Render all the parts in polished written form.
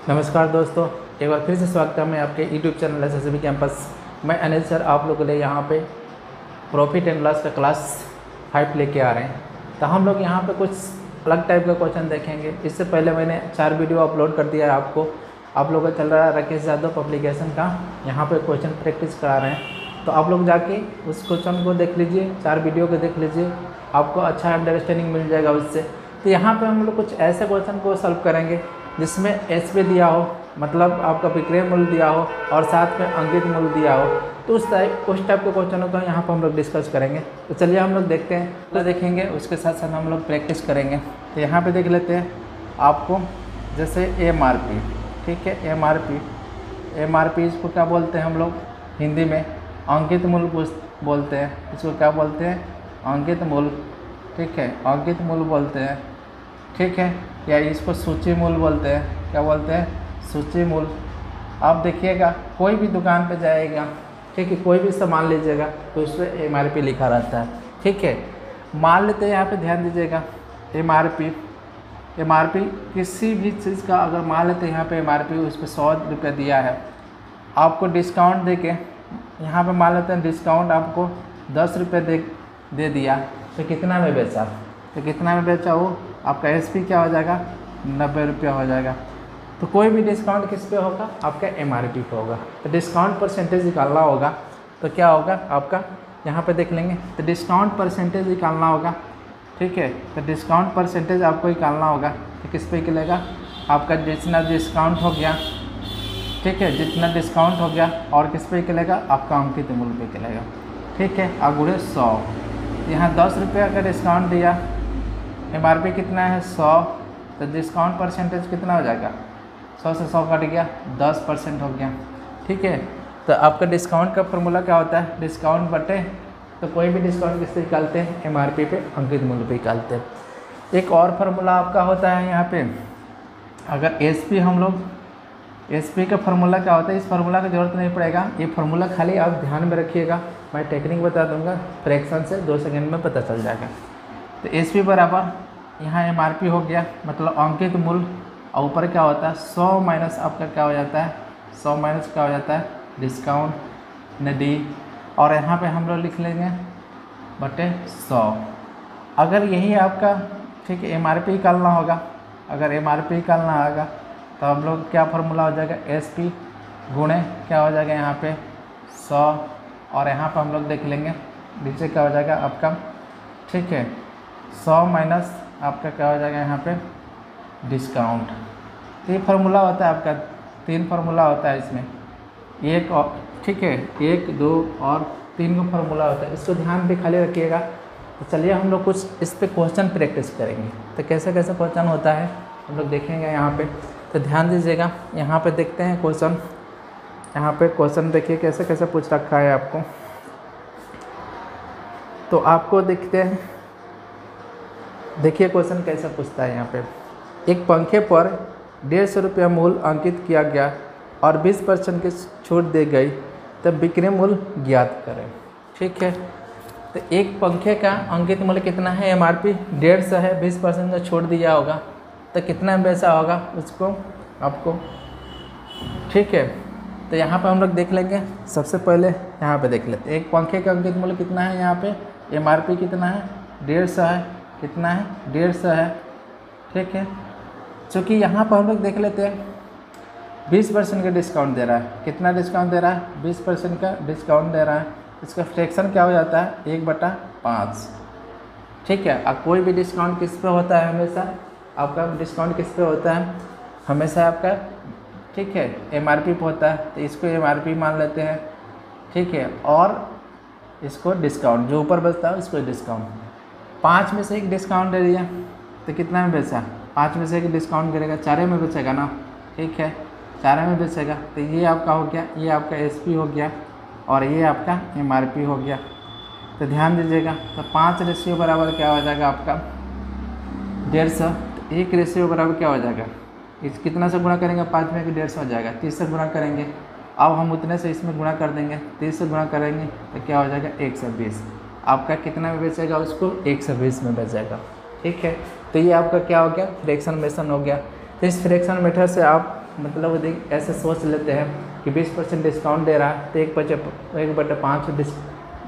नमस्कार दोस्तों, एक बार फिर से स्वागत है मैं आपके यूट्यूब चैनल एसएसबी कैंपस। मैं अनिल सर आप लोगों के लिए यहाँ पे प्रॉफिट एंड लॉस का क्लास 5 लेके आ रहे हैं। तो हम लोग यहाँ पे कुछ अलग टाइप का क्वेश्चन देखेंगे। इससे पहले मैंने 4 वीडियो अपलोड कर दिया है आपको। आप लोगों का चल रहा है राकेश यादव पब्लिकेशन का, यहाँ पे क्वेश्चन प्रैक्टिस करा रहे हैं। तो आप लोग जाके उस क्वेश्चन को देख लीजिए, 4 वीडियो को देख लीजिए, आपको अच्छा अंडरस्टैंडिंग मिल जाएगा उससे। तो यहाँ पे हम लोग कुछ ऐसे क्वेश्चन को सॉल्व करेंगे जिसमें एसपी दिया हो, मतलब आपका विक्रय मूल्य दिया हो और साथ में अंकित मूल्य दिया हो। तो उस टाइप के क्वेश्चनों को यहाँ पर हम लोग डिस्कस करेंगे। तो चलिए हम लोग देखते हैं, तो देखेंगे उसके साथ साथ हम लोग प्रैक्टिस करेंगे। तो यहाँ पे देख लेते हैं आपको, जैसे एमआरपी, ठीक है। एमआरपी इसको क्या बोलते हैं हम लोग हिंदी में? अंकित मूल्य बोलते हैं। इसको क्या बोलते हैं? अंकित मूल्य, ठीक है, अंकित मूल्य बोलते हैं, ठीक है। या इसको सूची मूल्य बोलते हैं। क्या बोलते हैं? सूची मूल्य। आप देखिएगा कोई भी दुकान पे जाएगा, ठीक है, कोई भी सामान लीजिएगा तो उसमें एमआरपी लिखा रहता है, ठीक है। मान लेते हैं, यहाँ पे ध्यान दीजिएगा, एमआरपी किसी भी चीज़ का अगर मान लेते हैं यहाँ पे एमआरपी उस पर 100 रुपये दिया है, आपको डिस्काउंट दे के यहाँ पे मान लेते हैं डिस्काउंट आपको 10 रुपये दे दिया, तो कितना में बेचा? तो कितना में बेचा वो आपका एसपी क्या हो जाएगा? 90 रुपया हो जाएगा। तो कोई भी डिस्काउंट किस पे होगा? आपका एमआरपी पे होगा। तो डिस्काउंट परसेंटेज निकालना होगा, तो क्या होगा आपका? यहाँ पे देख लेंगे, तो डिस्काउंट परसेंटेज निकालना होगा, ठीक है। तो डिस्काउंट परसेंटेज आपको निकालना होगा, तो किस पे निकलेगा? आपका जितना डिस्काउंट हो गया, ठीक है, जितना डिस्काउंट हो गया और किस पे निकलेगा? आपका अंकित मूल्य पे निकलेगा, ठीक है। अगुड़े 100, यहाँ 10 रुपये का डिस्काउंट दिया, एमआरपी कितना है? 100, तो डिस्काउंट परसेंटेज कितना हो जाएगा? 100 से 100 कट गया, 10% हो गया, ठीक है। तो आपका डिस्काउंट का फॉर्मूला क्या होता है? डिस्काउंट बटे, तो कोई भी डिस्काउंट किससे निकालते हैं? एमआरपी पे, अंकित मूल्य पे निकालते हैं। एक और फार्मूला आपका होता है यहाँ पे, अगर एसपी हम लोग, एसपी का फार्मूला क्या होता है? इस फार्मूला की ज़रूरत नहीं पड़ेगा, ये फार्मूला खाली आप ध्यान में रखिएगा, मैं टेक्निक बता दूंगा, फ्रैक्शन से 2 सेकेंड में पता चल जाएगा। तो एसपी बराबर यहाँ एमआरपी हो गया, मतलब अंकित मूल्य, और ऊपर क्या होता है? 100 माइनस आपका क्या हो जाता है? 100 माइनस क्या हो जाता है? डिस्काउंट न डी, और यहाँ पे हम लोग लिख लेंगे बटे 100। अगर यही आपका, ठीक है, एमआरपी निकालना होगा, अगर एमआरपी निकालना होगा तो हम लोग क्या फार्मूला हो जाएगा? एसपी गुणे क्या हो जाएगा यहाँ पे? 100, और यहाँ पे हम लोग देख लेंगे नीचे क्या हो जाएगा आपका, ठीक है, 100 माइनस आपका क्या हो जाएगा यहाँ पे? डिस्काउंट। तो ये फार्मूला होता है आपका, 3 फार्मूला होता है इसमें, एक और, ठीक है, 1, 2 और 3 का फार्मूला होता है, इसको ध्यान पे खाली रखिएगा। तो चलिए हम लोग कुछ इस पे क्वेश्चन प्रैक्टिस करेंगे। तो कैसे कैसे क्वेश्चन होता है हम लोग देखेंगे यहाँ पे। तो ध्यान दीजिएगा, यहाँ पे देखते हैं क्वेश्चन। यहाँ पे क्वेश्चन देखिए कैसे कैसे पूछ रखा है आपको। तो आपको देखते हैं, देखिए क्वेश्चन कैसे पूछता है यहाँ पे। एक पंखे पर 150 रुपया मूल्य अंकित किया गया और 20% की छूट दी गई, तब विक्रय मूल्य ज्ञात करें, ठीक है। तो एक पंखे का अंकित मूल्य कितना है? एमआरपी 150 है, 20% का छूट दिया होगा, तो कितना बेचा होगा उसको आपको, ठीक है। तो यहाँ पे हम लोग देख लेंगे, सबसे पहले यहाँ पे देख लेते हैं एक पंखे का अंकित मूल्य कितना है। यहाँ पे एमआरपी कितना है? 150 है, कितना है? 150 है, ठीक है। चूँकि यहाँ पर हम लोग देख लेते हैं 20% का डिस्काउंट दे रहा है, कितना डिस्काउंट दे रहा है? 20% का डिस्काउंट दे रहा है। इसका फ्रैक्शन क्या हो जाता है? 1/5, ठीक है। अब कोई भी डिस्काउंट किस पे होता है? हमेशा आपका डिस्काउंट किस पे होता है? हमेशा आपका, ठीक है, एमआरपी पे होता है, तो इसको एमआरपी मान लेते हैं, ठीक है, और इसको डिस्काउंट जो ऊपर बचता है उसको डिस्काउंट। 5 में से एक डिस्काउंट दे दिया, तो कितना में बेचा? 5 में से एक डिस्काउंट करेगा, 4 में बेचेगा ना, ठीक है, 4 में बेचेगा। तो ये आपका हो गया, ये आपका एसपी हो गया, और ये आपका एमआरपी हो गया। तो ध्यान दीजिएगा, तो 5 रेशियो बराबर क्या हो जाएगा आपका? 150। तो 1 रेशियो बराबर क्या हो जाएगा? इस कितना से गुणा करेंगे? 5 में कि 150 हो जाएगा, 30 से गुणा करेंगे। अब हम उतने से इसमें गुणा कर देंगे, 30 से गुणा करेंगे तो क्या हो जाएगा? 120। आपका कितना में बेचेगा उसको? 120 में बेचेगा, ठीक है। तो ये आपका क्या हो गया? फ्रैक्शन मेथड हो गया। तो इस फ्रैक्शन मेथड से आप मतलब देख ऐसे सोच लेते हैं कि 20% डिस्काउंट दे रहा है तो 1/5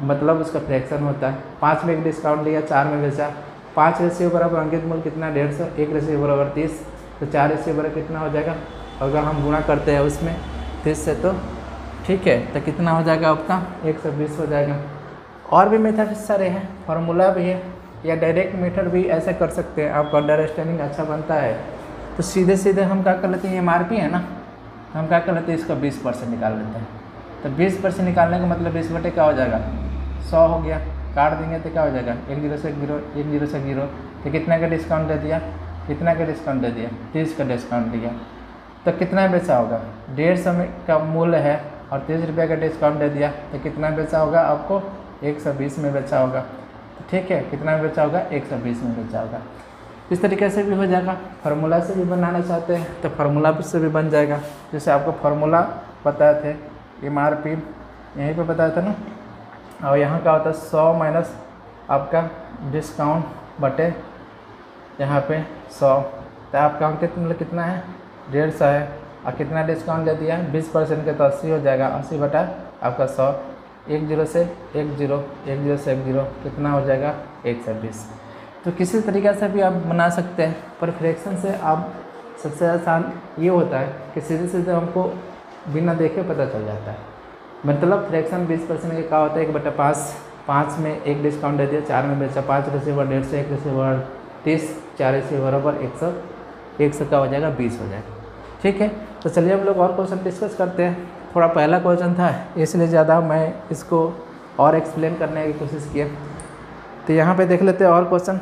मतलब उसका फ्रैक्शन होता है। 5 में एक डिस्काउंट लिया, 4 में बेचा। 5 रेशियो बराबर अंकित मूल्य कितना 150, 1 रेशियो बराबर 30, तो 4 रेशियो बराबर कितना हो जाएगा। अगर हम गुणा करते हैं उसमें 30 से तो ठीक है, तो कितना हो जाएगा आपका 120 हो जाएगा। और भी मेथड सारे हैं, फार्मूला भी है या डायरेक्ट मेथड भी ऐसे कर सकते हैं। आपका अंडरस्टैंडिंग अच्छा बनता है तो सीधे सीधे हम क्या कर लेते हैं, MRP है ना, हम क्या कर लेते हैं इसका 20% निकाल लेते हैं। तो 20% निकालने का मतलब 20 बटे क्या हो जाएगा 100 हो गया। काट देंगे तो क्या हो जाएगा 1 0 से 0, 1 0 से 0। तो कितना का डिस्काउंट दे दिया, कितना का डिस्काउंट दे दिया 30 का डिस्काउंट दिया। तो कितना बेचा होगा 150 का मूल्य है और 30 रुपये का डिस्काउंट दे दिया तो कितना बेचा होगा आपको 120 में बेचा होगा। तो ठीक है, कितना में बेचा होगा 120 में बेचा होगा। इस तरीके से भी हो जाएगा। फार्मूला से भी बनाना चाहते हैं तो फार्मूला से भी बन जाएगा। जैसे आपको फार्मूला बताए थे MRP यहीं पे बताया था ना, और यहाँ का होता है 100 माइनस आपका डिस्काउंट बटे यहाँ पे 100। तो आपका अंकित मूल्य कितना है 150 है और कितना डिस्काउंट दे दिया 20% के तो 80 हो जाएगा। 80 बटा आपका 100, 1 0 से 1 0, 1 0 से 1 0 कितना हो जाएगा 120। तो किसी तरीक़े से भी आप बना सकते हैं, पर फ्रैक्शन से आप सबसे आसान ये होता है कि सीधे सीधे हमको बिना देखे पता चल जाता है। मतलब फ्रैक्शन 20% का क्या होता है 1/5, 5 में एक डिस्काउंट दे दिया, 4 में बेचा, 5 रेशियो बराबर 150, 1 रेशियो बराबर 30, 4 रेशियो बराबर 100, 100 का हो जाएगा 20 हो जाएगा। ठीक है, तो चलिए हम लोग और क्वेश्चन डिस्कस करते हैं। थोड़ा पहला क्वेश्चन था इसलिए ज़्यादा मैं इसको और एक्सप्लेन करने की कोशिश किया। तो यहाँ पे देख लेते हैं और क्वेश्चन।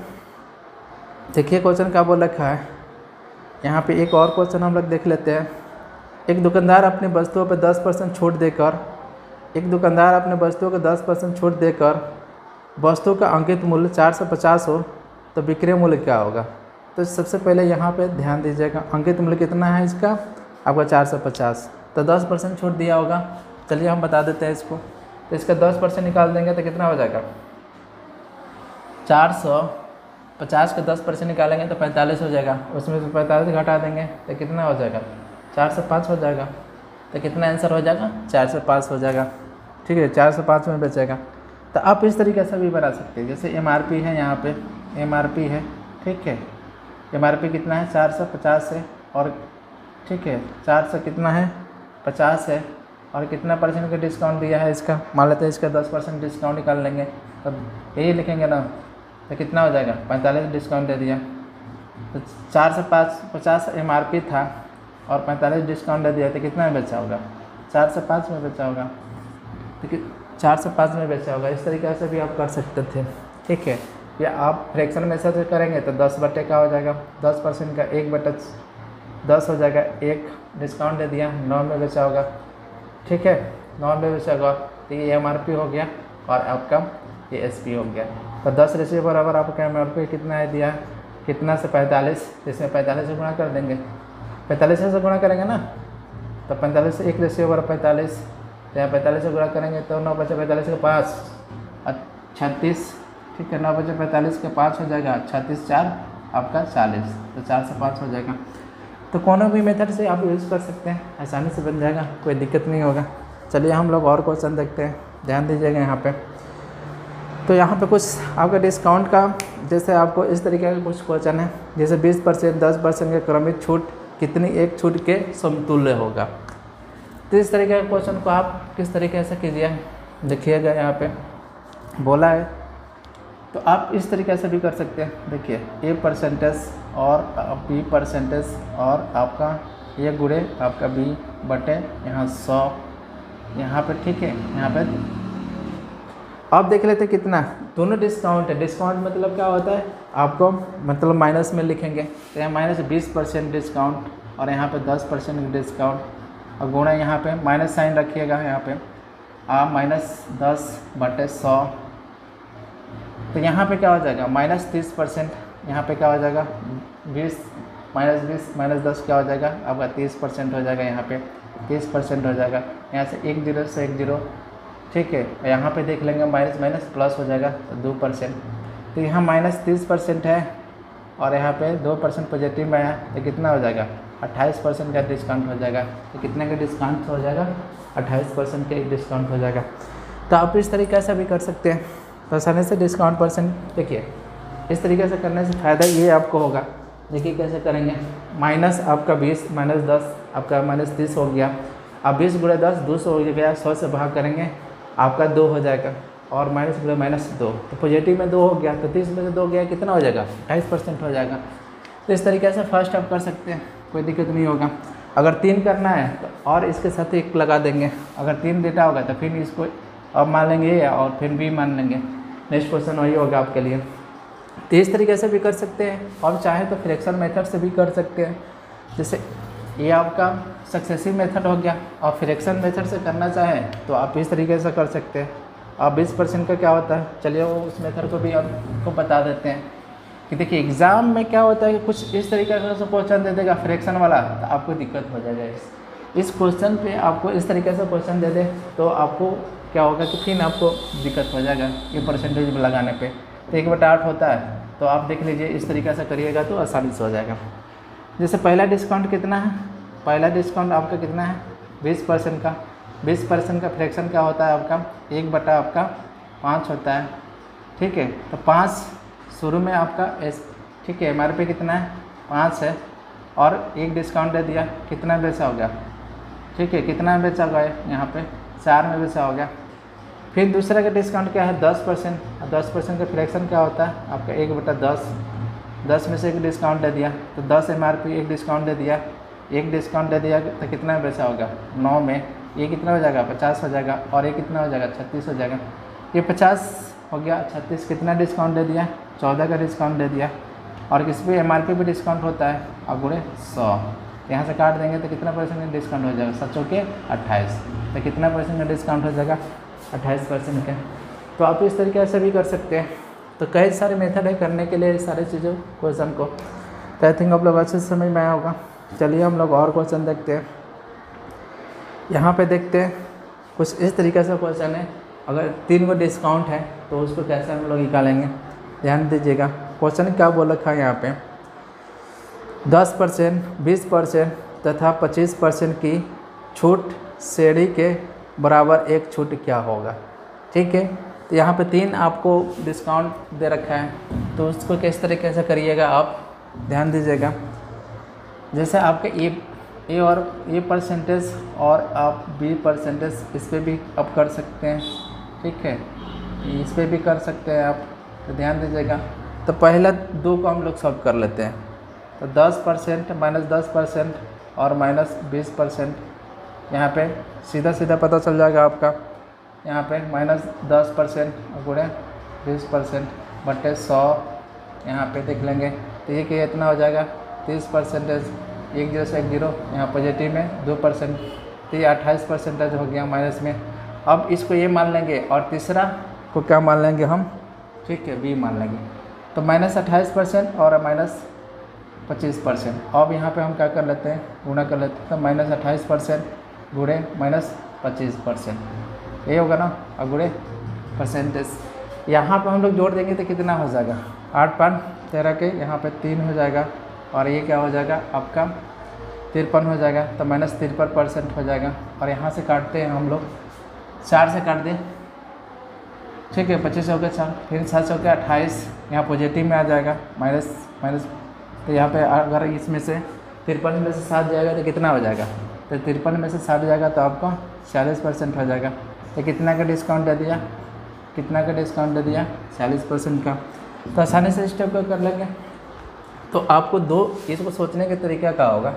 देखिए क्वेश्चन क्या बोल रखा है यहाँ पे। एक और क्वेश्चन हम लोग देख लेते हैं। एक दुकानदार अपनी वस्तुओं पर 10% छूट देकर छूट देकर वस्तु का अंकित मूल्य 450 हो तो विक्रय मूल्य क्या होगा। तो सबसे पहले यहाँ पे ध्यान दीजिएगा, अंकित मूल्य कितना है इसका आपका 450, तो 10% छूट दिया होगा। चलिए हम बता देते हैं इसको। तो इसका 10% निकाल देंगे तो कितना हो जाएगा 450 का 10% निकालेंगे तो 45 हो जाएगा। उसमें से 45 घटा देंगे तो कितना हो जाएगा 405 हो जाएगा। तो कितना आंसर हो जाएगा 405 हो जाएगा। ठीक है, 405 में बचेगा। तो आप इस तरीके से भी बना सकते हैं। जैसे MRP है, यहाँ पे MRP है, ठीक है, MRP कितना है 450 है और ठीक है 400 कितना है 50 है और कितना परसेंट का डिस्काउंट दिया है इसका, मान लेते हैं इसका 10% डिस्काउंट निकाल लेंगे तो यही लिखेंगे ना, तो कितना हो जाएगा 45 डिस्काउंट दे दिया। तो 450 MRP था और 45 डिस्काउंट दे दिया तो कितना में बेचा होगा 405 में बेचा होगा। ठीक है, 405 में बेचा होगा। इस तरीके से भी आप कर सकते थे। ठीक है, या आप फ्रैक्शन में से करेंगे तो 10 बटे का हो जाएगा, 10% का 1/10 हो जाएगा। 1 डिस्काउंट दे दिया 9 में बेचा होगा। ठीक है, 9 में बेचा होगा तो ये MRP हो गया और आपका ये SP हो गया। तो 10 रेशियो बराबर आपका MRP कितना है दिया, कितना से 45, इसमें 45 से गुणा कर देंगे। 45 से गुणा करेंगे ना तो 45 से 1 रेशियो बराबर 45, तो यहाँ 45 से गुणा करेंगे तो 9 बचे 45 के 5 और 36। ठीक है, 9 बचे 45 के 5 हो जाएगा, 36 4 आपका 40, तो 4 से 5 हो जाएगा। तो कोनो भी मेथड से आप यूज़ कर सकते हैं, आसानी से बन जाएगा, कोई दिक्कत नहीं होगा। चलिए हम लोग और क्वेश्चन देखते हैं, ध्यान दीजिएगा यहाँ पे। तो यहाँ पे कुछ आपका डिस्काउंट का, जैसे आपको इस तरीके का कुछ क्वेश्चन है, जैसे 20%, 10% के क्रमिक छूट कितनी एक छूट के समतुल्य होगा। तो इस तरीके के क्वेश्चन को आप किस तरीके से कीजिए, देखिएगा यहाँ पे बोला है। तो आप इस तरीके से भी कर सकते हैं। देखिए A% और B% और आपका ये गुणे आपका B बटे यहाँ 100 यहाँ पे। ठीक है, यहाँ पे अब देख लेते कितना दोनों डिस्काउंट है। डिस्काउंट मतलब क्या होता है आपको, मतलब माइनस में लिखेंगे तो यहाँ -20% डिस्काउंट और यहाँ पे 10% डिस्काउंट और गुणा यहाँ पे माइनस साइन रखिएगा यहाँ पे -10 बटे 100। तो यहाँ पे क्या हो जाएगा -30%, यहाँ पे क्या हो जाएगा 20 -10 क्या हो जाएगा आपका 30% हो जाएगा। यहाँ पे 30% हो जाएगा। यहाँ से 1 0 से 1 0। ठीक है, यहाँ पे देख लेंगे माइनस माइनस प्लस हो जाएगा तो 2%। तो यहाँ -30% है और यहाँ पे 2% पॉजिटिव में आया तो कितना हो जाएगा 28% का डिस्काउंट हो जाएगा। तो कितने का डिस्काउंट हो जाएगा? 28% का एक डिस्काउंट हो जाएगा। तो आप इस तरीके से भी कर सकते हैं। तो आसानी से डिस्काउंट परसेंट देखिए, इस तरीके से करने से फ़ायदा ये आपको होगा। देखिए कैसे करेंगे, माइनस आपका 20 माइनस 10 आपका माइनस 30 हो गया। अब 20 गुणे 10 200 हो गया, 100 से भाग करेंगे आपका 2 हो जाएगा, और माइनस गुणे माइनस 2, तो पॉजिटिव में 2 हो गया, तो 30 में से 2 गया कितना हो जाएगा? 28% हो जाएगा। तो इस तरीके से फर्स्ट आप कर सकते हैं, कोई दिक्कत नहीं होगा। अगर 3 करना है तो और इसके साथ 1 लगा देंगे। अगर 3 डेटा होगा तो फिर इसको अब मान लेंगे और फिर भी मान लेंगे। नेक्स्ट क्वेश्चन वही होगा आपके लिए। तो इस तरीके से भी कर सकते हैं, और चाहे तो फ्रैक्शन मेथड से भी कर सकते हैं। जैसे ये आपका सक्सेसिव मेथड हो गया, और फ्रैक्शन मेथड से करना चाहें तो आप इस तरीके से कर सकते हैं। अब 20% का क्या होता है, चलिए वो उस मेथड को भी आपको बता देते हैं कि देखिए एग्ज़ाम में क्या होता है कि कुछ इस तरीके से क्वेश्चन दे देगा फ्रैक्शन वाला, तो आपको दिक्कत हो जाएगा। इस क्वेश्चन पे आपको इस तरीके से क्वेश्चन दे दे तो आपको क्या होगा कि फिर आपको दिक्कत हो जाएगा ये परसेंटेज लगाने पे। तो 1/8 होता है, तो आप देख लीजिए इस तरीके से करिएगा तो आसानी से हो जाएगा। जैसे पहला डिस्काउंट कितना है, पहला डिस्काउंट आपका कितना है? 20% का। 20% का फ्रैक्शन क्या होता है आपका? 1/5 होता है, ठीक है। तो 5 शुरू में आपका ठीक है, हमारे पे कितना है? 5 है, और एक डिस्काउंट दे दिया, कितना बेचा हो गया? ठीक है, कितना बेचा गया? यहाँ पे 4 में बेचा हो गया। फिर दूसरा का डिस्काउंट क्या है? 10%। 10% का फ्रैक्शन क्या होता है आपका? 1/10। 10 में से एक डिस्काउंट दे दिया, तो 10 MRP एक डिस्काउंट दे दिया, एक डिस्काउंट दे दिया तो कितना बेचा होगा? 9 में ये कितना हो जाएगा? 50 हो जाएगा, और ये कितना हो जाएगा? 36 हो जाएगा। ये 50 हो गया, 36 कितना डिस्काउंट दे दिया? 14 का डिस्काउंट दे दिया, और किस पे MRP पे डिस्काउंट होता है? अब गुणे 100, यहाँ से काट देंगे तो कितना परसेंट का डिस्काउंट हो जाएगा? 7 के 28, तो कितना परसेंट का डिस्काउंट हो जाएगा? 28% का। तो आप इस तरीके से भी कर सकते हैं। तो कई सारे मेथड है करने के लिए सारी चीज़ों क्वेश्चन को। तो आई थिंक आप लोग अच्छे से समझ में आया होगा। चलिए हम लोग और क्वेश्चन देखते हैं। यहाँ पे देखते हैं कुछ इस तरीके से क्वेश्चन है, अगर 3 को डिस्काउंट है तो उसको कैसे हम लोग निकालेंगे, ध्यान दीजिएगा। क्वेश्चन क्या बोल रखा है यहाँ पे? 10%, 20% तथा 25% की छूट श्रेणी के बराबर एक छूट क्या होगा? ठीक है, तो यहाँ पे 3 आपको डिस्काउंट दे रखा है, तो उसको किस तरीके से करिएगा आप ध्यान दीजिएगा। जैसे आपके ए और ए परसेंटेज और आप बी परसेंटेज, इस पर भी आप कर सकते हैं, ठीक है, इस पर भी कर सकते हैं आप, तो ध्यान दीजिएगा। तो पहला 2 को हम लोग सॉल्व कर लेते हैं। तो 10% माइनस 10% और माइनस 20%, यहाँ पे सीधा सीधा पता चल जाएगा आपका। यहाँ पे माइनस 10% गुणे 20% बटे 100, यहाँ पे देख लेंगे तो ये क्या इतना हो जाएगा? 30%, 1 0 से 1 0, यहाँ पॉजिटिव में 2%, तो ये 28% हो गया माइनस में। अब इसको ये मान लेंगे, और तीसरा को क्या मान लेंगे हम? ठीक है, बी मान लेंगे। तो माइनस 28% और माइनस 25%। अब यहाँ पे हम क्या कर लेते हैं? गुणा कर लेते हैं। तो माइनस 28% गुणे माइनस 25%, ये होगा ना, और गुणे परसेंटेज। यहाँ पे हम लोग जोड़ देंगे तो कितना हो जाएगा? 8 5 13 के यहाँ पे 3 हो जाएगा, और ये क्या हो जाएगा आपका? 53 हो जाएगा। तो माइनस 53% हो जाएगा। और यहाँ से काटते हैं हम लोग, 4 से काट दें, ठीक है, 25 हो गया 4, फिर 7 हो गया 28, यहाँ पॉजिटिव में आ जाएगा, माइनस माइनस। तो यहाँ पे अगर इसमें से 53 में से 7 जाएगा तो कितना हो जाएगा? तो 53 में से 7 जाएगा तो आपको 40% हो जाएगा। तो कितना का डिस्काउंट दे दिया? कितना का डिस्काउंट दे दिया? 40% का। तो आसानी से स्टेप को कर लेंगे। तो आपको 2 इसको सोचने का तरीका क्या होगा?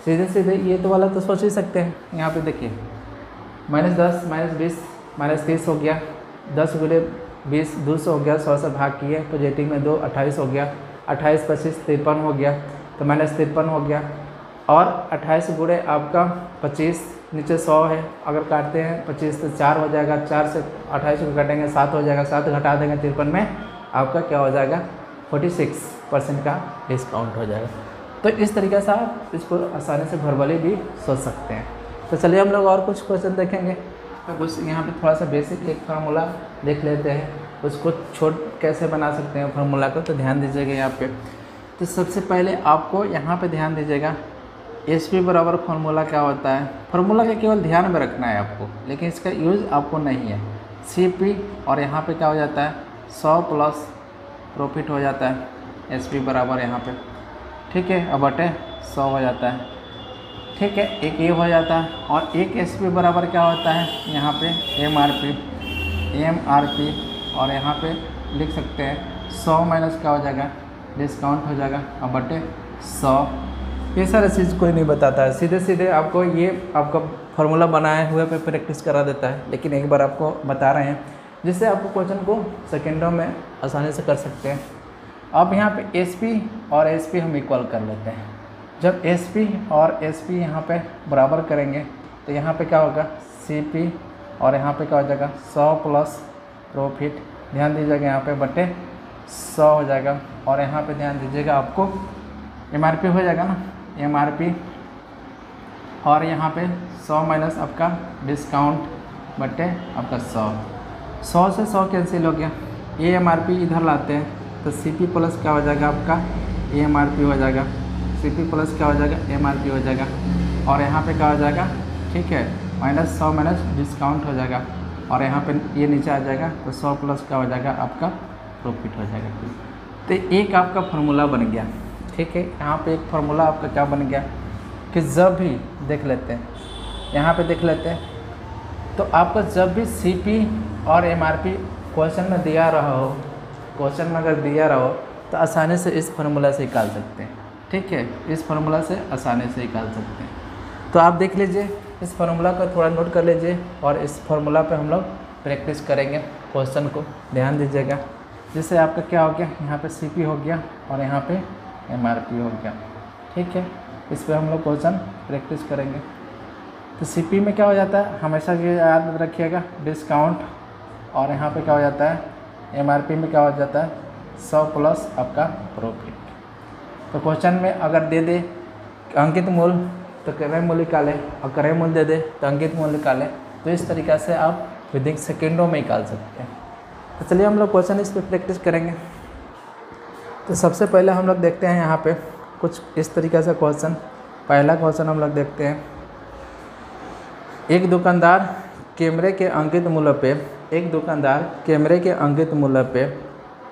सीधे सीधे ये तो वाला तो सोच ही सकते हैं। यहाँ पे देखिए माइनस 10 माइनस 20 माइनस 30 हो गया, 10 गुणे 20 200 हो गया, 100 से भाग किए, पॉजिटिव में 2 28 हो गया, 28 25 53 हो गया, तो माइनस 53 हो गया। और 28 गुणे आपका 25, नीचे 100 है, अगर काटते हैं 25 तो 4 हो जाएगा, 4 से 28 को काटेंगे 7 हो जाएगा, 7 घटा देंगे 53 में, आपका क्या हो जाएगा? 46% का डिस्काउंट हो जाएगा। तो इस तरीके से आप इसको आसानी से वर्बली भी सोच सकते हैं। तो चलिए हम लोग और कुछ क्वेश्चन देखेंगे। तो कुछ यहाँ पे थोड़ा सा बेसिक एक फार्मूला देख लेते हैं, उसको छोट कैसे बना सकते हैं फार्मूला को, तो ध्यान दीजिएगा यहाँ पे। तो सबसे पहले आपको यहाँ पे ध्यान दीजिएगा, एसपी बराबर फार्मूला क्या होता है, फार्मूला का केवल ध्यान में रखना है आपको, लेकिन इसका यूज़ आपको नहीं है। सीपी और यहाँ पे क्या हो जाता है 100 प्लस प्रॉफिट हो जाता है, एसपी बराबर यहाँ पे, ठीक है, अब बटे 100 हो जाता है, ठीक है, एक ये हो जाता है। और एक एसपी बराबर क्या होता है यहाँ पे एमआरपी और यहाँ पे लिख सकते हैं 100 माइनस क्या हो जाएगा, डिस्काउंट हो जाएगा, अब बटे 100। ये सारा चीज़ कोई नहीं बताता है, सीधे सीधे आपको ये आपका फार्मूला बनाए हुए पे प्रैक्टिस करा देता है, लेकिन एक बार आपको बता रहे हैं जिससे आपको क्वेश्चन को सेकेंडों में आसानी से कर सकते हैं। अब यहाँ पे एसपी और एसपी हम इक्वल कर लेते हैं। जब एसपी और एसपी यहाँ पे बराबर करेंगे तो यहाँ पे क्या होगा सीपी और यहाँ पे क्या हो जाएगा 100 प्लस प्रॉफिट, ध्यान दीजिएगा यहाँ पे बटे 100 हो जाएगा। और यहाँ पे ध्यान दीजिएगा आपको एमआरपी हो जाएगा ना, एमआरपी और यहाँ पे 100 माइनस आपका डिस्काउंट बटे आपका 100 से 100 कैंसिल हो गया। ये एमआरपी इधर लाते हैं तो सीपी प्लस क्या हो जाएगा आपका एमआरपी हो जाएगा, सीपी प्लस क्या हो जाएगा एमआरपी हो जाएगा। और यहाँ पे क्या हो जाएगा, ठीक है, माइनस 100 माइनस डिस्काउंट हो जाएगा और यहाँ पे ये नीचे आ जाएगा तो 100 प्लस क्या हो जाएगा आपका प्रॉफिट हो जाएगा। तो एक आपका फार्मूला बन गया, ठीक है। यहाँ पे एक फार्मूला आपका क्या बन गया कि जब भी देख लेते हैं, यहाँ पे देख लेते हैं, तो आपको जब भी सीपी और एमआरपी क्वेश्चन में दिया रहा हो, क्वेश्चन में अगर दिया रहा हो तो आसानी से इस फार्मूला से निकाल सकते हैं, ठीक है, इस फार्मूला से आसानी से निकाल सकते हैं। तो आप देख लीजिए, इस फार्मूला को थोड़ा नोट कर लीजिए और इस फार्मूला पे हम लोग प्रैक्टिस करेंगे क्वेश्चन को, ध्यान दीजिएगा। जिससे आपका क्या हो गया, यहाँ पे सीपी हो गया और यहाँ पे एमआरपी हो गया, ठीक है। इस पर हम लोग क्वेश्चन प्रैक्टिस करेंगे। तो सीपी में क्या हो जाता है, हमेशा ये याद रखिएगा डिस्काउंट, और यहाँ पे क्या हो जाता है एमआरपी में क्या हो जाता है 100 प्लस आपका प्रॉफिट। तो क्वेश्चन में अगर दे दे अंकित मूल्य तो क्रय मूल्य निकालें, और क्रय मूल्य दे दे तो अंकित मूल्य निकालें। तो इस तरीक़ा से आप विदिन सेकेंडों में निकाल सकते हैं। तो चलिए हम लोग क्वेश्चन इस पर प्रैक्टिस करेंगे। तो सबसे पहले हम लोग देखते हैं यहाँ पे कुछ इस तरीक़े से क्वेश्चन। पहला क्वेश्चन हम लोग देखते हैं, एक दुकानदार कैमरे के अंकित मूल्य पे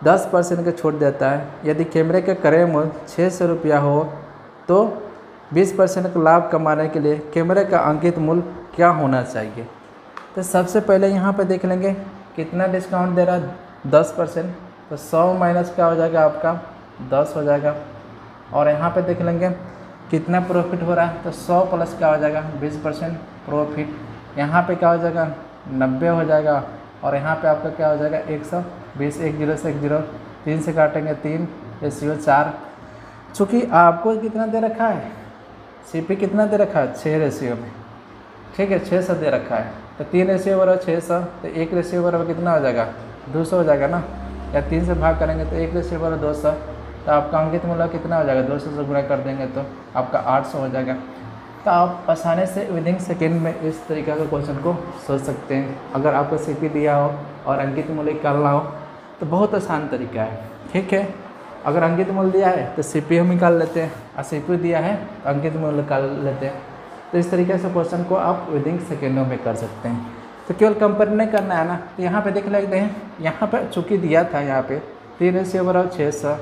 10% की छूट देता है। यदि कैमरे का क्रय मूल्य 600 रुपया हो तो 20% का लाभ कमाने के लिए कैमरे का अंकित मूल्य क्या होना चाहिए। तो सबसे पहले यहाँ पे देख लेंगे कितना डिस्काउंट दे रहा है 10%, तो 100 माइनस क्या हो जाएगा आपका 10 हो जाएगा। और यहाँ पे देख लेंगे कितना प्रॉफिट हो रहा है, तो 100 प्लस क्या हो जाएगा 20% प्रॉफिट, यहाँ पे क्या हो जाएगा 90 हो जाएगा। और यहाँ पे आपका क्या हो जाएगा 120, 10 से 10, 3 से काटेंगे 3, रेशियो 4। चूँकि आपको कितना दे रखा है, सीपी कितना दे रखा है 6 रेशियो में, ठीक है, 600 दे रखा है। तो 3 रेशियो बराबर 600, तो 1 रेशियो बराबर कितना हो जाएगा 200 हो जाएगा ना, या 3 से भाग करेंगे तो 1 रेशियो बराबर 200। तो आपका अंकित मूल्य कितना हो जाएगा 200 से गुणा कर देंगे तो आपका 800 हो जाएगा। तो आप आसानी से विदिन सेकेंड में इस तरीक़े का क्वेश्चन को सोच सकते हैं। अगर आपको सीपी दिया हो और अंकित मूल्य निकालना हो तो बहुत आसान तरीका है, ठीक है। अगर अंकित मूल्य दिया है तो सीपी हम निकाल लेते हैं, और सीपी दिया है तो अंकित मूल्य निकाल लेते हैं। तो इस तरीके से क्वेश्चन को आप विदिन सेकेंडों में कर सकते हैं। तो केवल कंपेयर नहीं करना है ना, तो यहाँ पे देख लेते हैं, यहाँ पे चूँकि दिया था यहाँ पे 3 रेशियो बराबर 600,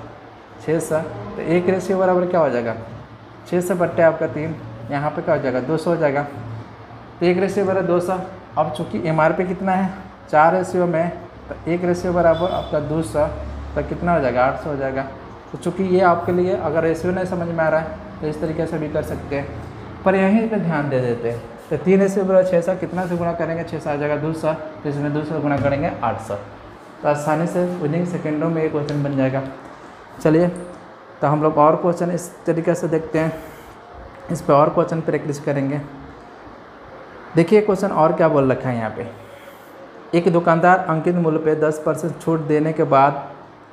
तो 1 रेशियो बराबर क्या हो जाएगा 600 बट्टे आपका 3, यहाँ पे क्या हो जाएगा 200 हो जाएगा। तो 1 रेशियो बराबर 200। अब चूँकि एमआरपी कितना है 4 रेशियो में, तो 1 रेशियो बराबर आपका 200, तो कितना हो जाएगा 800 हो जाएगा। तो चूँकि ये आपके लिए अगर रेशियो नहीं समझ में आ रहा है तो इस तरीके से भी कर सकते हैं, पर यहीं पे ध्यान दे देते हैं। तो 3 रेशियो बराबर 600, कितना से गुणा करेंगे 600 आ जाएगा 200, तो इसमें 200 गुणा करेंगे 800। तो आसानी से विदिन सेकेंडों में ये क्वेश्चन बन जाएगा। चलिए तो हम लोग और क्वेश्चन इस तरीके से देखते हैं, इस पर और क्वेश्चन प्रैक्टिस करेंगे। देखिए क्वेश्चन और क्या बोल रखा है यहाँ पे, एक दुकानदार अंकित मूल्य पे 10% छूट देने के बाद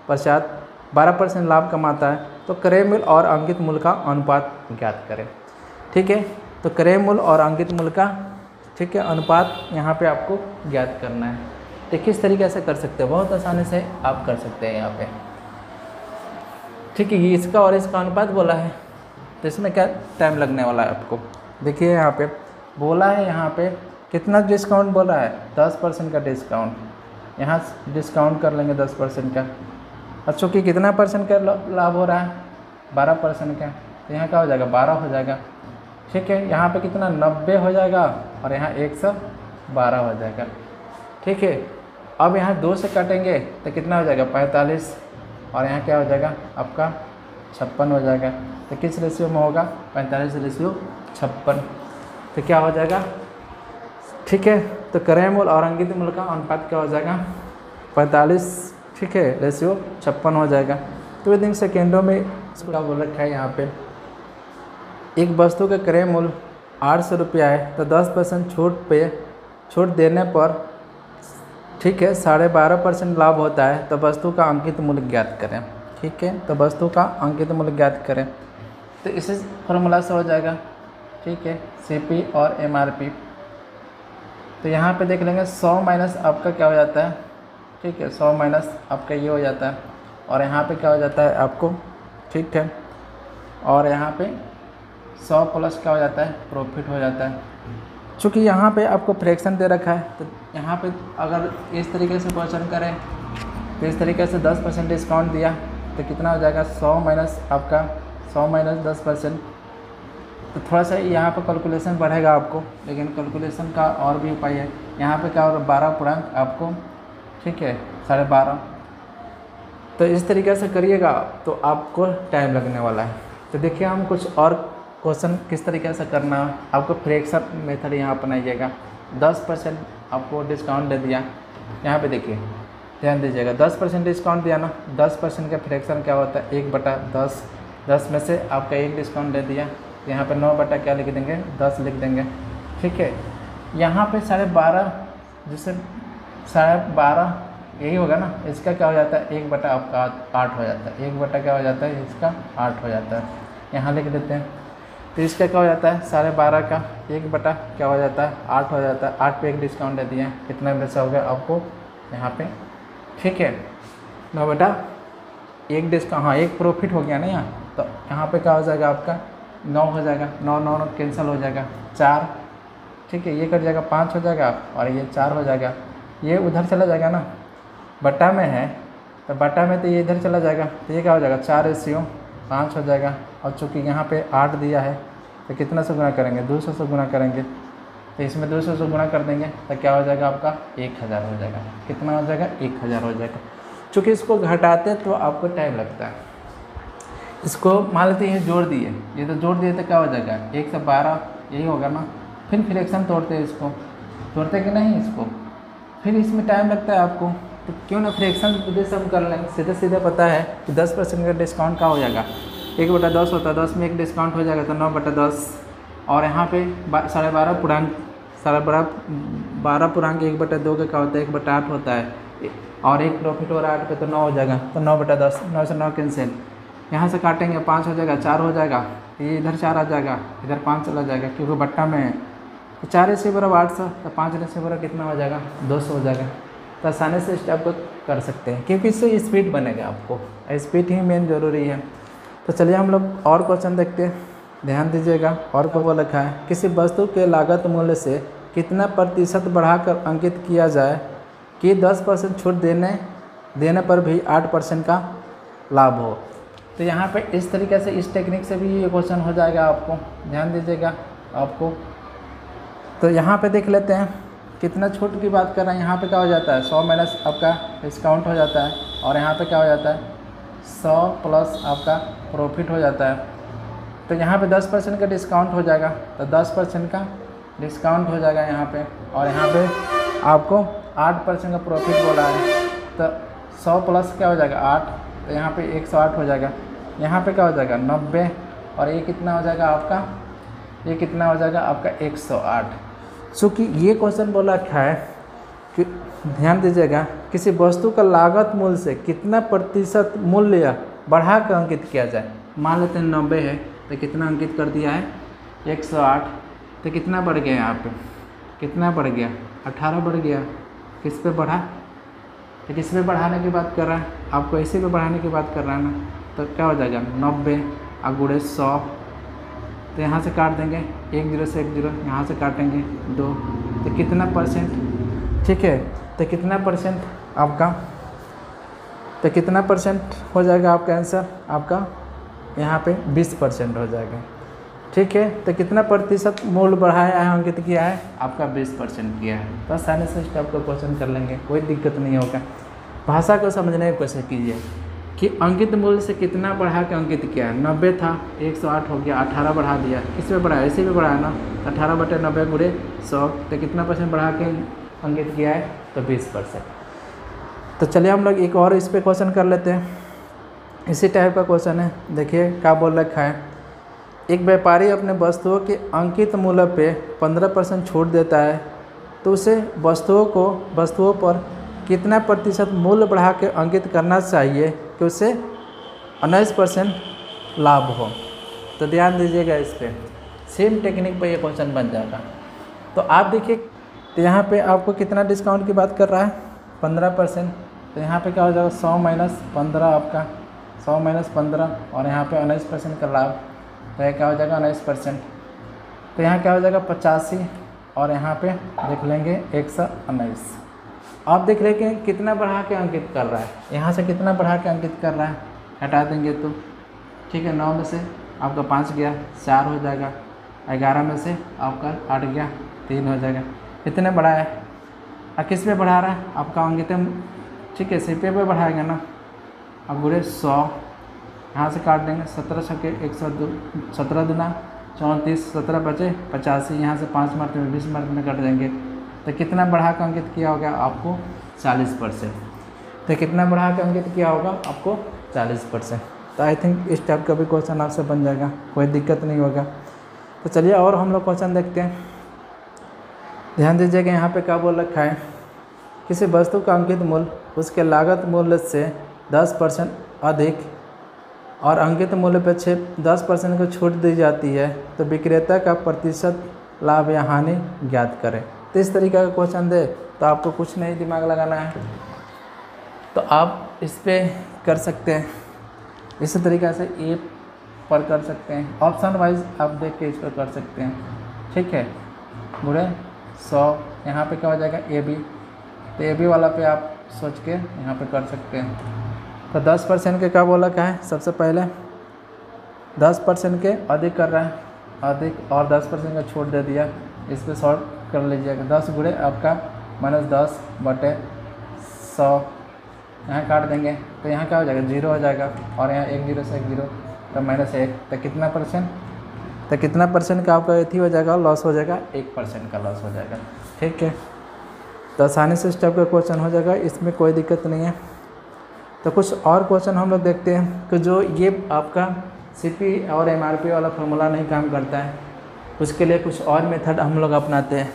पश्चात 12% लाभ कमाता है, तो क्रय मूल्य और अंकित मूल्य का अनुपात ज्ञात करें, ठीक है। तो क्रय मूल्य और अंकित मूल्य का, ठीक है, अनुपात यहाँ पे आपको ज्ञात करना है। तो किस तरीके से कर सकते हैं, बहुत आसानी से आप कर सकते हैं यहाँ पे, ठीक है। ये इसका और इसका अनुपात बोला है, तो इसमें क्या टाइम लगने वाला है आपको। देखिए यहाँ पे बोला है, यहाँ पे कितना डिस्काउंट बोला है, 10% का डिस्काउंट। यहाँ डिस्काउंट कर लेंगे 10% का, और चूँकि कितना परसेंट का लाभ हो रहा है, 12% का, तो यहाँ क्या हो जाएगा, 12 हो जाएगा। ठीक है, यहाँ पे कितना 90 हो जाएगा और यहाँ 112 हो जाएगा। ठीक है, अब यहाँ 2 से काटेंगे तो कितना हो जाएगा, 45, और यहाँ क्या हो जाएगा आपका 56 हो जाएगा। तो किस रेशियो में होगा, 45:56। तो क्या हो जाएगा, ठीक है, तो क्रय मूल्य और अंकित मूल्य का अनुपात क्या हो जाएगा, 45, ठीक है, रेशियो 56 हो जाएगा। तो विदिन सेकेंडों में इसका बोल रखा है यहाँ पे, एक वस्तु का क्रय मूल्य 800 रुपया है, तो 10% छूट देने पर, ठीक है, 12.5% लाभ होता है, तो वस्तु का अंकित मूल्य ज्ञात करें। ठीक है, तो वस्तु का अंकित मूल्य ज्ञात करें, तो इसे फॉर्मूला से हो जाएगा। ठीक है, CP और MRP। तो यहाँ पे देख लेंगे 100 माइनस आपका क्या हो जाता है, ठीक है, 100 माइनस आपका ये हो जाता है, और यहाँ पे क्या हो जाता है आपको, ठीक है, और यहाँ पे 100 प्लस क्या हो जाता है, प्रॉफिट हो जाता है। चूँकि यहाँ पे आपको फ्रैक्शन दे रखा है, तो यहाँ पे अगर इस तरीके से क्वेश्चन करें तो इस तरीके से 10% डिस्काउंट दिया तो कितना हो जाएगा, 100 माइनस आपका 100 माइनस 10%। तो थोड़ा सा यहाँ पे कैलकुलेशन बढ़ेगा आपको, लेकिन कैलकुलेशन का और भी उपाय है। यहाँ पे क्या होगा, 12 पूर्णांक आपको, ठीक है, 12.5। तो इस तरीके से करिएगा तो आपको टाइम लगने वाला है। तो देखिए हम कुछ और क्वेश्चन किस तरीके से करना है, आपको फ्रैक्शन मेथड यहाँ अपनाइएगा। 10% आपको डिस्काउंट दे दिया, यहाँ पे देखिए ध्यान दीजिएगा, 10% डिस्काउंट दिया ना, 10% का फ्रैक्शन क्या होता है, 1/10। 10 में से आपका 1 डिस्काउंट दे दिया, यहाँ पे 9 बटा क्या लिख देंगे, 10 लिख देंगे। ठीक है, यहाँ पे 12.5, जैसे 12.5 यही होगा ना, इसका क्या हो जाता है, 1 बटा आपका 8 हो जाता है, 1 बटा क्या हो जाता है, इसका 8 हो जाता है, यहाँ लिख देते हैं। तो इसका क्या हो जाता है, 12.5 का 1 बटा क्या हो जाता है, 8 हो जाता है। 8 पे 1 डिस्काउंट दे दिया, कितना पैसा हो गया आपको यहाँ पे, ठीक है, 9 बटा 1 डिस्काउंट, हाँ 1 प्रॉफिट हो गया ना यहाँ, तो यहाँ पे क्या हो जाएगा आपका 9 हो जाएगा, 9 कैंसिल हो जाएगा, 4, ठीक है, ये कट जाएगा, 5 हो जाएगा, और ये 4 हो जाएगा, ये उधर चला जाएगा ना, बटा में है तो बटा में तो ये इधर चला जाएगा, तो ये क्या हो जाएगा, 4:5 हो जाएगा। और चूँकि यहाँ पे 8 दिया है तो कितना से गुना करेंगे, 200 से गुना करेंगे, तो इसमें 200 से गुना कर देंगे तो क्या हो जाएगा आपका 1000 हो जाएगा। कितना हो जाएगा, 1000 हो जाएगा। चूँकि इसको घटाते तो आपको टाइम लगता है, इसको मान लेते हैं जोड़ दिए, ये तो जोड़ दिए तो क्या हो जाएगा 112, यही होगा ना। फिर फ्रैक्शन तोड़ते हैं, इसको तोड़ते कि नहीं, इसको फिर इसमें टाइम लगता है आपको, तो क्यों ना फ्रैक्शन जैसे हम कर लेंगे, सीधे सीधे पता है कि 10% का डिस्काउंट का हो जाएगा, 1/10 होता है, 10 में 1 डिस्काउंट हो जाएगा तो 9/10, और यहाँ पे 12.5 पूर्णांक, 12 पूर्णांक 1/2 का क्या होता है, 1/8 होता है, और 1 प्रॉफिट हो रहा है 8 पे, तो 9 हो जाएगा, तो 9/10, 9 से 9 कैंसिल, यहाँ से काटेंगे 5 हो जाएगा, 4 हो जाएगा, ये इधर 4 आ जाएगा, इधर 5 चला जाएगा क्योंकि बट्टा में है, तो 4/800, तो 5/8 कितना हो जाएगा, 200 हो जाएगा। तो आसानी से स्टेप को कर सकते हैं, क्योंकि इससे स्पीड बनेगा, आपको स्पीड ही मेन ज़रूरी है। तो चलिए हम लोग और क्वेश्चन देखते हैं, ध्यान दीजिएगा। और को वो लिखा है, किसी वस्तु के लागत मूल्य से कितना प्रतिशत बढ़ाकर अंकित किया जाए कि 10% छूट देने पर भी 8% का लाभ हो। तो यहाँ पे इस तरीके से, इस टेक्निक से भी ये क्वेश्चन हो जाएगा, आपको ध्यान दीजिएगा आपको। तो यहाँ पे देख लेते हैं कितना छूट की बात कर रहे हैं। यहाँ पे क्या हो जाता है, 100 माइनस आपका डिस्काउंट हो जाता है, और यहाँ पे क्या हो जाता है, 100 प्लस आपका प्रॉफिट हो जाता है। तो यहाँ पे 10% का डिस्काउंट हो जाएगा, तो 10% का डिस्काउंट हो जाएगा यहाँ पे, और यहाँ पे आपको 8% का प्रॉफिट बोला है, तो 100 प्लस क्या हो जाएगा 8, तो यहाँ पे 108 हो जाएगा। यहाँ पे क्या हो जाएगा 90, और ये कितना हो जाएगा आपका, ये कितना हो जाएगा आपका 108। चूँकि ये क्वेश्चन बोला रखा है कि ध्यान दीजिएगा, किसी वस्तु का लागत मूल्य से कितना प्रतिशत मूल्य बढ़ा कर अंकित किया जाए। मान लेते हैं 90 है, तो कितना अंकित कर दिया है 108, तो कितना बढ़ गया यहाँ पे, कितना बढ़ गया 18 बढ़ गया। किस पे बढ़ा, तो किस पे बढ़ाने की बात कर रहा है, आपको इसी पे बढ़ाने की बात कर रहा है ना। तो क्या हो जाएगा 90 × 100, तो यहाँ से काट देंगे 1 0 से 1 0, यहाँ से काटेंगे 2, तो कितना परसेंट, ठीक है। तो कितना परसेंट आपका, तो कितना परसेंट हो जाएगा आपका आंसर, आपका यहाँ पे 20% हो जाएगा, ठीक है। तो कितना प्रतिशत मूल्य बढ़ाया है, अंकित किया है, आपका 20% किया है। तो आसानी से स्टेप का क्वेश्चन कर लेंगे, कोई दिक्कत नहीं होगा। भाषा को समझने की कोशिश कीजिए कि अंकित मूल्य से कितना बढ़ा के अंकित किया है। 90 था, 108 हो गया, 18 बढ़ा दिया, किस पे बढ़ाया, इसी पे बढ़ाया ना, 18/90 गुणे 100, तो कितना परसेंट बढ़ा के अंकित किया है, तो 20%। तो चलिए हम लोग एक और इस पर क्वेश्चन कर लेते हैं, इसी टाइप का क्वेश्चन है। देखिए क्या बोल रखा है, एक व्यापारी अपने वस्तुओं के अंकित मूल्य पे 15% छूट देता है, तो उसे वस्तुओं पर कितना प्रतिशत मूल्य बढ़ा के अंकित करना चाहिए कि उसे 19% लाभ हो। तो ध्यान दीजिएगा, इस पर सेम टेक्निक पर ये क्वेश्चन बन जाएगा। तो आप देखिए, तो यहाँ पे आपको कितना डिस्काउंट की बात कर रहा है, 15%। तो यहाँ पे क्या हो जाएगा, 100 - 15 आपका, 100 - 15 और यहाँ पे 19% का लाभ, तो यह क्या हो जाएगा 19%। तो यहाँ क्या हो जाएगा 85 और यहाँ पे देख लेंगे 119। आप देख रहे कि कितना बढ़ा के अंकित कर रहा है, यहाँ से कितना बढ़ा के अंकित कर रहा है, हटा देंगे तो ठीक है, 9 में से आपका 5 गया, 4 हो जाएगा, 11 में से आपका 8 गया, 3 हो जाएगा। इतने बढ़ा है, और किस पे बढ़ा रहा है, आपका अंकित, ठीक है, सिपे पे बढ़ाएगा ना। अब बुरे 100 यहाँ से काट देंगे, 17 छक्के 102, 17 दूना 34, 17 बचे 85, यहाँ से 5 मार्क में 20 मार्क में कट देंगे। तो कितना बढ़ा के अंकित किया होगा आपको 40%। तो कितना बढ़ा के अंकित किया होगा आपको 40%। तो आई थिंक इस टाइप का भी क्वेश्चन आपसे बन जाएगा, कोई दिक्कत नहीं होगा। तो चलिए और हम लोग क्वेश्चन देखते हैं। ध्यान दीजिएगा, यहाँ पे क्या बोल रखा है, किसी वस्तु का अंकित मूल्य उसके लागत मूल्य से 10% अधिक और अंकित मूल्य पर 10% की छूट दी जाती है, तो विक्रेता का प्रतिशत लाभ या हानि ज्ञात करें। तो इस तरीके का क्वेश्चन दे तो आपको कुछ नहीं दिमाग लगाना है, तो आप इस पर कर सकते हैं, इसी तरीक़े से ए पर कर सकते हैं, ऑप्शन वाइज आप देख के इस पर कर सकते हैं, ठीक है। बुरे 100 यहाँ पे क्या हो जाएगा ए बी, तो ए बी वाला पे आप सोच के यहाँ पे कर सकते हैं। तो 10% के क्या बोला क्या है, सबसे पहले 10% के अधिक कर रहा है, अधिक और 10% का छूट दे दिया, इस पर शॉर्ट कर लीजिएगा। 10 गुणे आपका -10/100, यहाँ काट देंगे तो यहाँ क्या हो जाएगा 0 हो जाएगा, और यहाँ 1 0 से 1 0, तो -1, तो कितना परसेंट, तो कितना परसेंट का आपका एथी हो जाएगा, लॉस हो जाएगा, 1% का लॉस हो जाएगा, ठीक है। तो आसानी से स्टेप का क्वेश्चन हो जाएगा, इसमें कोई दिक्कत नहीं है। तो कुछ और क्वेश्चन हम लोग देखते हैं कि जो ये आपका सीपी और एमआरपी वाला फार्मूला नहीं काम करता है, उसके लिए कुछ और मेथड हम लोग अपनाते हैं।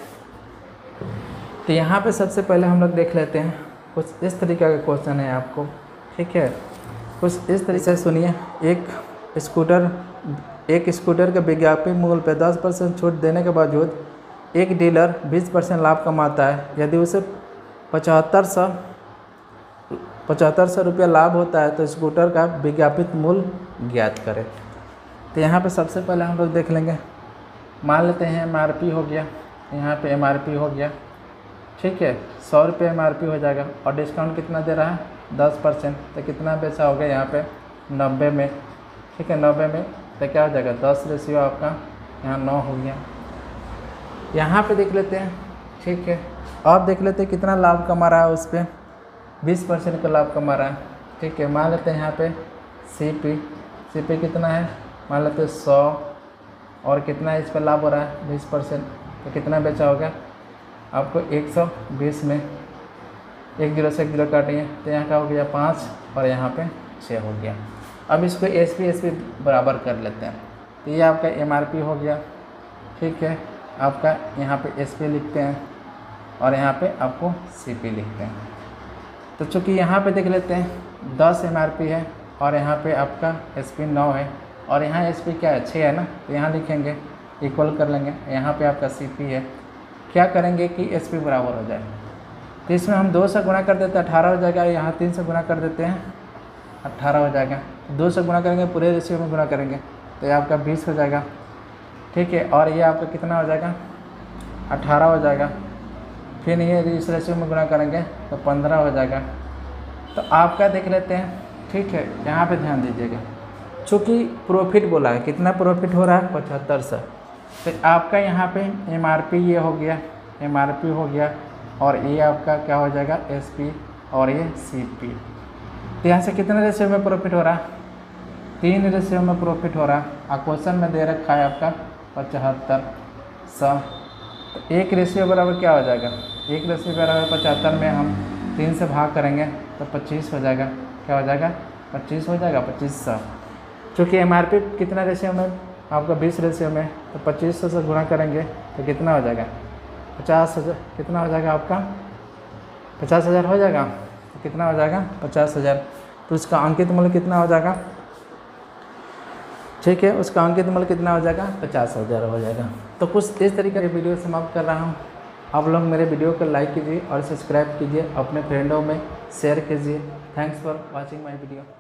तो यहाँ पे सबसे पहले हम लोग देख लेते हैं, कुछ इस तरीके का क्वेश्चन है आपको, ठीक है। कुछ इस तरीके से सुनिए, एक स्कूटर के विज्ञापन मूल्य पर 10% छूट देने के बावजूद एक डीलर 20% लाभ कमाता है। यदि उसे 7500 रुपया लाभ होता है तो स्कूटर का विज्ञापित मूल्य ज्ञात करें। तो यहाँ पे सबसे पहले हम लोग देख लेंगे, मान लेते हैं एमआरपी हो गया, यहाँ पे एमआरपी हो गया, ठीक है, 100 रुपये एमआरपी हो जाएगा, और डिस्काउंट कितना दे रहा है 10%, तो कितना बेचा हो गया यहाँ पे 90 में, ठीक है, 90 में तो क्या हो जाएगा 10 रेशियो आपका यहाँ 9 हो गया। यहाँ पे देख लेते हैं, ठीक है, और देख लेते हैं कितना लाभ कमा रहा है, उस पर 20% का लाभ कमा रहा है, ठीक है। मान लेते हैं यहाँ पे सीपी कितना है, मान लेते हैं 100, और कितना इस पर लाभ हो रहा है 20%, तो कितना बेचा होगा आपको 120 में, 1 0 से 1 0 काटिए तो यहाँ का हो गया 5 और यहाँ पे 6 हो गया। अब इसको एसपी बराबर कर लेते हैं, तो ये आपका एमआरपी हो गया, ठीक है, आपका यहाँ पे एसपी लिखते हैं और यहाँ पे आपको सीपी लिखते हैं। तो चूँकि यहाँ पे देख लेते हैं 10 एमआरपी है और यहाँ पे आपका एसपी 9 है, और यहाँ एसपी क्या है 6 है ना, तो यहाँ लिखेंगे इक्वल कर लेंगे, यहाँ पे आपका सीपी है, क्या करेंगे कि एसपी बराबर हो जाए, तो इसमें हम 2 से गुणा कर देते हैं 18 हो जाएगा, यहाँ 3 से गुणा कर देते हैं 18 हो जाएगा, 2 से गुणा करेंगे पूरे रेशियो में गुणा करेंगे तो ये आपका 20 हो जाएगा, ठीक है। और ये आपका कितना हो जाएगा, 18 हो जाएगा। फिर ये इस रेशियो में गुणा करेंगे तो 15 हो जाएगा। तो आपका देख लेते हैं, ठीक है। यहाँ पे ध्यान दीजिएगा, चूँकि प्रॉफिट बोला है, कितना प्रॉफिट हो रहा है 7500। तो आपका यहाँ पे MRP ये हो गया, MRP हो गया, और ये आपका क्या हो जाएगा SP, और ये CP। तो यहाँ से कितने रेशियो में प्रॉफिट हो रहा है, 3 रेशियो में प्रॉफिट हो रहा है। और क्वेश्चन में दे रखा है आपका 7500। तो 1 रेशियो बराबर क्या हो जाएगा, 1 रेशियो बराबर 75 में हम 3 से भाग करेंगे तो 25 हो जाएगा। क्या हो जाएगा, 25 हो जाएगा, 2500। चूँकि MRP कितना रेशियो में आपका 20 रेशियो में, तो 2500 से गुणा करेंगे तो कितना हो जाएगा, 50,000। कितना हो जाएगा आपका, 50,000 हो जाएगा। तो कितना हो जाएगा, 50,000। तो उसका अंकित मूल्य कितना हो जाएगा, ठीक है, उसका अंकित मूल्य कितना हो जाएगा, 50,000 हो जाएगा। तो कुछ इस तरीके से वीडियो समाप्त कर रहा हूँ। आप लोग मेरे वीडियो को लाइक कीजिए और सब्सक्राइब कीजिए, अपने फ्रेंडों में शेयर कीजिए। Thanks for watching my video.